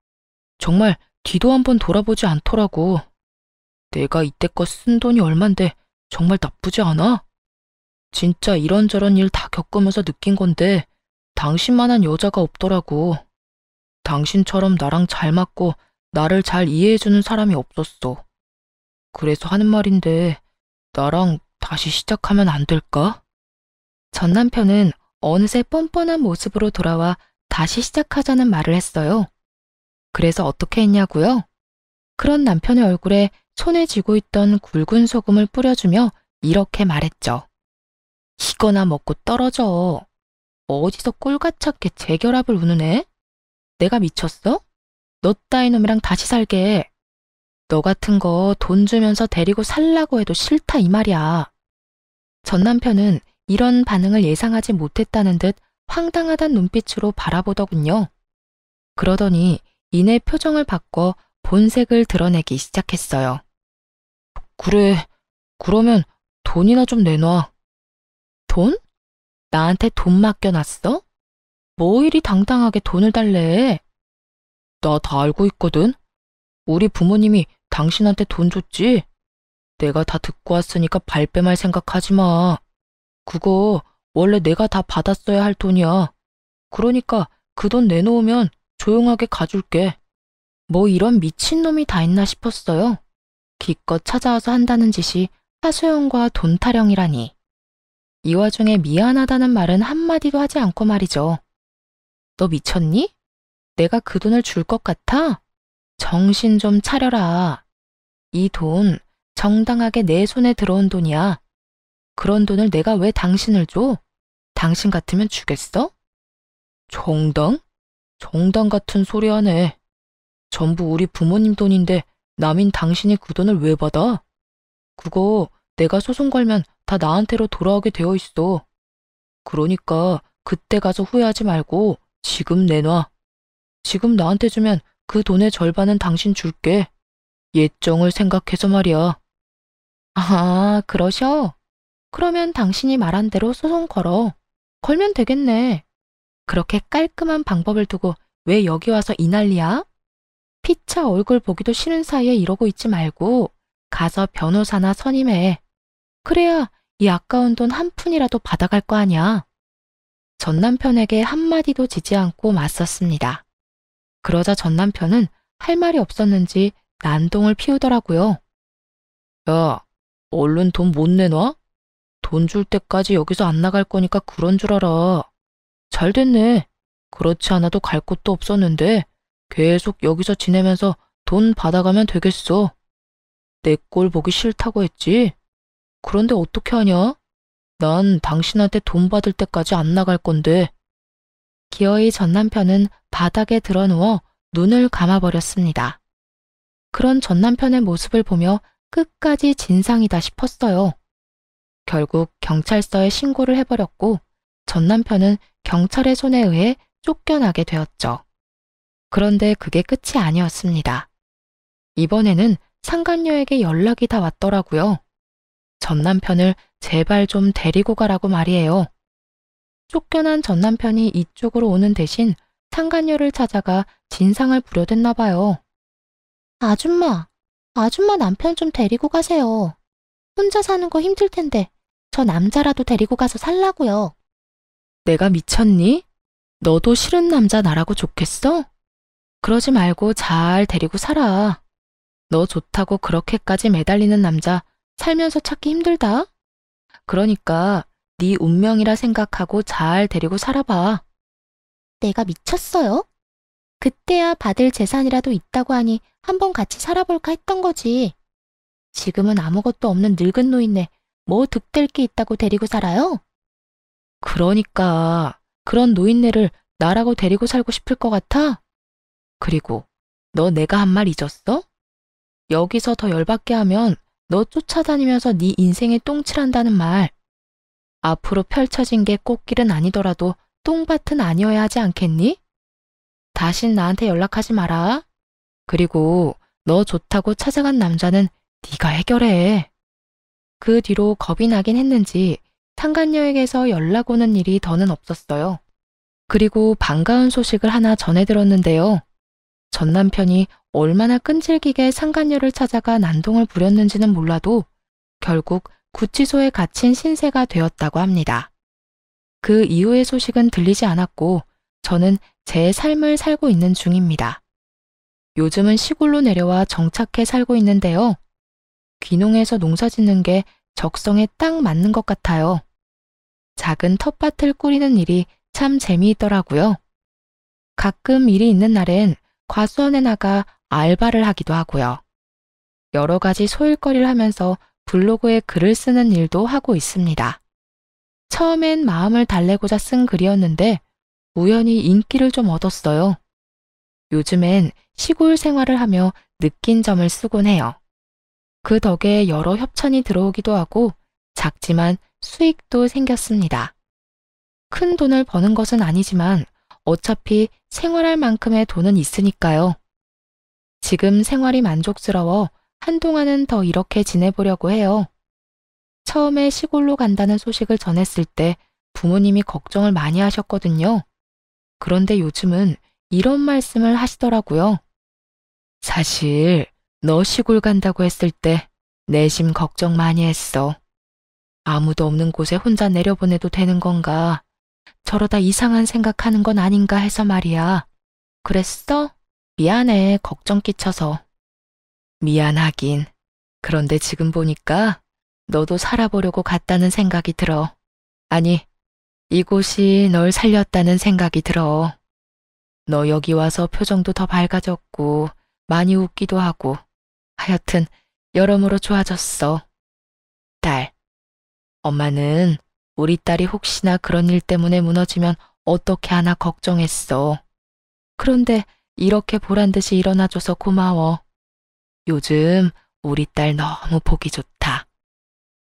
정말 뒤도 한번 돌아보지 않더라고. 내가 이때껏 쓴 돈이 얼만데 정말 나쁘지 않아? 진짜 이런저런 일 다 겪으면서 느낀 건데 당신만한 여자가 없더라고. 당신처럼 나랑 잘 맞고 나를 잘 이해해주는 사람이 없었어. 그래서 하는 말인데 나랑 다시 시작하면 안 될까? 전 남편은 어느새 뻔뻔한 모습으로 돌아와 다시 시작하자는 말을 했어요. 그래서 어떻게 했냐고요? 그런 남편의 얼굴에 손에 쥐고 있던 굵은 소금을 뿌려주며 이렇게 말했죠. 이거나 먹고 떨어져. 어디서 꼴같았게 재결합을 우느네? 내가 미쳤어? 너 따위 놈이랑 다시 살게. 너 같은 거 돈 주면서 데리고 살라고 해도 싫다 이 말이야. 전 남편은 이런 반응을 예상하지 못했다는 듯 황당하단 눈빛으로 바라보더군요. 그러더니 이내 표정을 바꿔 본색을 드러내기 시작했어요. 그래, 그러면 돈이나 좀 내놔. 돈? 나한테 돈 맡겨놨어? 뭐 이리 당당하게 돈을 달래? 나 다 알고 있거든. 우리 부모님이 당신한테 돈 줬지? 내가 다 듣고 왔으니까 발뺌할 생각하지 마. 그거 원래 내가 다 받았어야 할 돈이야. 그러니까 그 돈 내놓으면 조용하게 가줄게. 뭐 이런 미친놈이 다 있나 싶었어요. 기껏 찾아와서 한다는 짓이 하소연과 돈 타령이라니. 이 와중에 미안하다는 말은 한마디도 하지 않고 말이죠. 너 미쳤니? 내가 그 돈을 줄 것 같아? 정신 좀 차려라. 이 돈 정당하게 내 손에 들어온 돈이야. 그런 돈을 내가 왜 당신을 줘? 당신 같으면 주겠어? 정당? 정당 같은 소리 하네. 전부 우리 부모님 돈인데 남인 당신이 그 돈을 왜 받아? 그거 내가 소송 걸면 다 나한테로 돌아오게 되어 있어. 그러니까 그때 가서 후회하지 말고 지금 내놔. 지금 나한테 주면 그 돈의 절반은 당신 줄게. 예정을 생각해서 말이야. 아, 그러셔? 그러면 당신이 말한 대로 소송 걸어. 걸면 되겠네. 그렇게 깔끔한 방법을 두고 왜 여기 와서 이 난리야? 피차 얼굴 보기도 싫은 사이에 이러고 있지 말고 가서 변호사나 선임해. 그래야 이 아까운 돈 한 푼이라도 받아갈 거 아니야. 전 남편에게 한마디도 지지 않고 맞섰습니다. 그러자 전 남편은 할 말이 없었는지 난동을 피우더라고요. 야, 얼른 돈 못 내놔? 돈 줄 때까지 여기서 안 나갈 거니까 그런 줄 알아. 잘 됐네. 그렇지 않아도 갈 곳도 없었는데 계속 여기서 지내면서 돈 받아가면 되겠어. 내 꼴 보기 싫다고 했지? 그런데 어떻게 하냐? 난 당신한테 돈 받을 때까지 안 나갈 건데. 기어이 전 남편은 바닥에 드러누워 눈을 감아버렸습니다. 그런 전 남편의 모습을 보며 끝까지 진상이다 싶었어요. 결국 경찰서에 신고를 해버렸고 전 남편은 경찰의 손에 의해 쫓겨나게 되었죠. 그런데 그게 끝이 아니었습니다. 이번에는 상간녀에게 연락이 다 왔더라고요. 전 남편을 제발 좀 데리고 가라고 말이에요. 쫓겨난 전 남편이 이쪽으로 오는 대신 상간녀를 찾아가 진상을 부려댔나 봐요. 아줌마 남편 좀 데리고 가세요. 혼자 사는 거 힘들 텐데 저 남자라도 데리고 가서 살라고요. 내가 미쳤니? 너도 싫은 남자 나라고 좋겠어? 그러지 말고 잘 데리고 살아. 너 좋다고 그렇게까지 매달리는 남자 살면서 찾기 힘들다. 그러니까 네 운명이라 생각하고 잘 데리고 살아봐. 내가 미쳤어요? 그때야 받을 재산이라도 있다고 하니 한번 같이 살아볼까 했던 거지. 지금은 아무것도 없는 늙은 노인네 뭐 득될 게 있다고 데리고 살아요? 그러니까 그런 노인네를 나라고 데리고 살고 싶을 것 같아? 그리고 너 내가 한 말 잊었어? 여기서 더 열받게 하면 너 쫓아다니면서 네 인생에 똥칠한다는 말. 앞으로 펼쳐진 게 꽃길은 아니더라도 똥밭은 아니어야 하지 않겠니? 다신 나한테 연락하지 마라. 그리고 너 좋다고 찾아간 남자는 네가 해결해. 그 뒤로 겁이 나긴 했는지 상간녀에게서 연락 오는 일이 더는 없었어요. 그리고 반가운 소식을 하나 전해 들었는데요. 전 남편이 얼마나 끈질기게 상간녀를 찾아가 난동을 부렸는지는 몰라도 결국 구치소에 갇힌 신세가 되었다고 합니다. 그 이후의 소식은 들리지 않았고 저는 제 삶을 살고 있는 중입니다. 요즘은 시골로 내려와 정착해 살고 있는데요. 귀농해서 농사 짓는 게 적성에 딱 맞는 것 같아요. 작은 텃밭을 꾸리는 일이 참 재미있더라고요. 가끔 일이 있는 날엔 과수원에 나가 알바를 하기도 하고요. 여러 가지 소일거리를 하면서 블로그에 글을 쓰는 일도 하고 있습니다. 처음엔 마음을 달래고자 쓴 글이었는데 우연히 인기를 좀 얻었어요. 요즘엔 시골 생활을 하며 느낀 점을 쓰곤 해요. 그 덕에 여러 협찬이 들어오기도 하고 작지만 수익도 생겼습니다. 큰 돈을 버는 것은 아니지만 어차피 생활할 만큼의 돈은 있으니까요. 지금 생활이 만족스러워 한동안은 더 이렇게 지내보려고 해요. 처음에 시골로 간다는 소식을 전했을 때 부모님이 걱정을 많이 하셨거든요. 그런데 요즘은 이런 말씀을 하시더라고요. 사실 너 시골 간다고 했을 때 내심 걱정 많이 했어. 아무도 없는 곳에 혼자 내려보내도 되는 건가? 저러다 이상한 생각하는 건 아닌가 해서 말이야. 그랬어? 미안해, 걱정 끼쳐서. 미안하긴. 그런데 지금 보니까 너도 살아보려고 갔다는 생각이 들어. 아니, 이곳이 널 살렸다는 생각이 들어. 너 여기 와서 표정도 더 밝아졌고 많이 웃기도 하고 하여튼 여러모로 좋아졌어. 딸, 엄마는 우리 딸이 혹시나 그런 일 때문에 무너지면 어떻게 하나 걱정했어. 그런데 이렇게 보란듯이 일어나줘서 고마워. 요즘 우리 딸 너무 보기 좋다.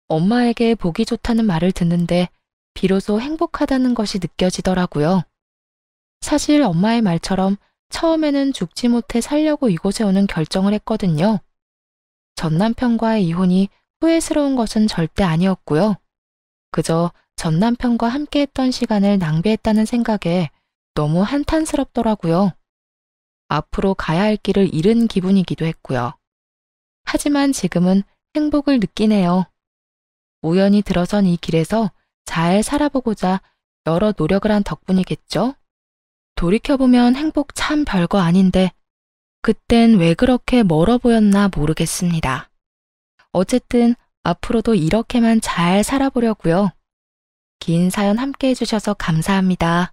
엄마에게 보기 좋다는 말을 듣는데 비로소 행복하다는 것이 느껴지더라고요. 사실 엄마의 말처럼 처음에는 죽지 못해 살려고 이곳에 오는 결정을 했거든요. 전 남편과의 이혼이 후회스러운 것은 절대 아니었고요. 그저 전 남편과 함께했던 시간을 낭비했다는 생각에 너무 한탄스럽더라고요. 앞으로 가야 할 길을 잃은 기분이기도 했고요. 하지만 지금은 행복을 느끼네요. 우연히 들어선 이 길에서 잘 살아보고자 여러 노력을 한 덕분이겠죠? 돌이켜보면 행복 참 별거 아닌데 그땐 왜 그렇게 멀어 보였나 모르겠습니다. 어쨌든 앞으로도 이렇게만 잘 살아보려고요. 긴 사연 함께 해주셔서 감사합니다.